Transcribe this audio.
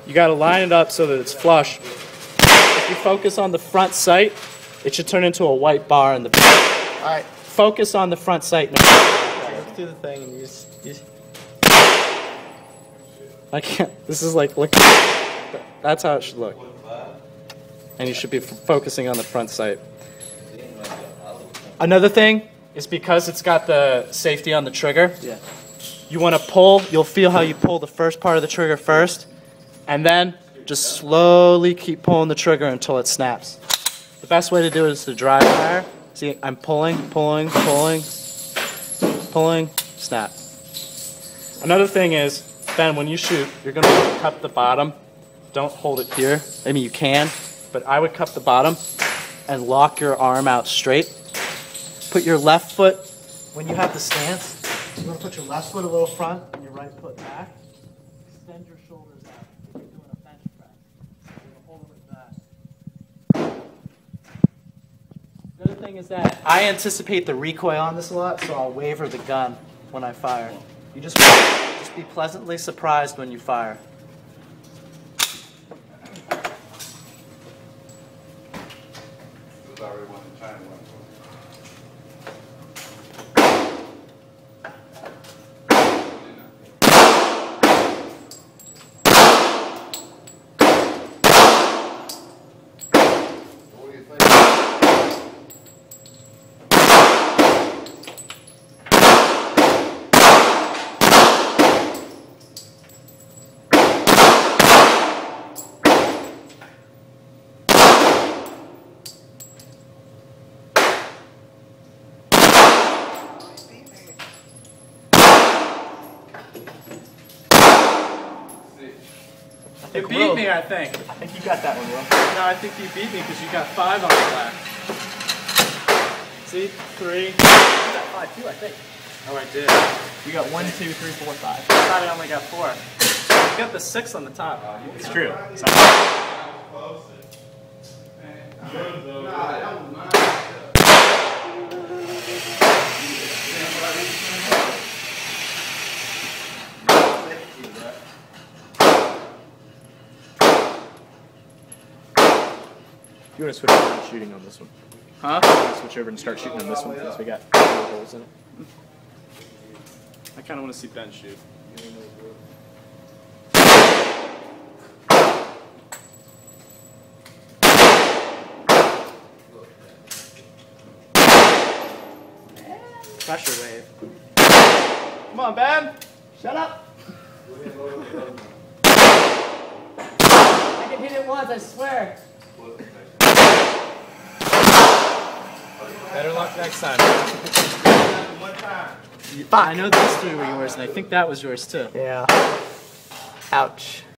You got to line it up so that it's flush. If you focus on the front sight, it should turn into a white bar in the back. All right. Focus on the front sight. Look through the thing and use. I can't. This is like, look. That's how it should look. And you should be focusing on the front sight. Another thing is because it's got the safety on the trigger. Yeah. You want to pull. You'll feel how you pull the first part of the trigger first, and then just slowly keep pulling the trigger until it snaps. The best way to do it is to dry fire. See, I'm pulling, snap. Another thing is, Ben, when you shoot, you're going to cup the bottom. Don't hold it here. I mean, you can, but I would cup the bottom and lock your arm out straight. Put your left foot, when you have the stance, you're going to put your left foot a little front and your right foot back. Extend your shoulders out. You're doing a bench press. You're going to hold it like that. The other thing is that I anticipate the recoil on this a lot, so I'll waver the gun when I fire. You just be pleasantly surprised when you fire. You beat me, I think. I think you got that one, Will. No, I think you beat me because you got 5 on the left. See? 3. You got 5 too, I think. Oh, I did. You got 1, 2, 3, 4, 5. I thought I only got 4. You got the 6 on the top. It's true. You want to switch over and shooting on this one? Huh? You want to switch over and start shooting on this one because we got holes in it. I kind of want to see Ben shoot. Pressure wave. Come on, Ben! Shut up! I can hit it once, I swear. Better luck next time. Fuck. I know these 3 were yours, and I think that was yours too. Yeah. Ouch.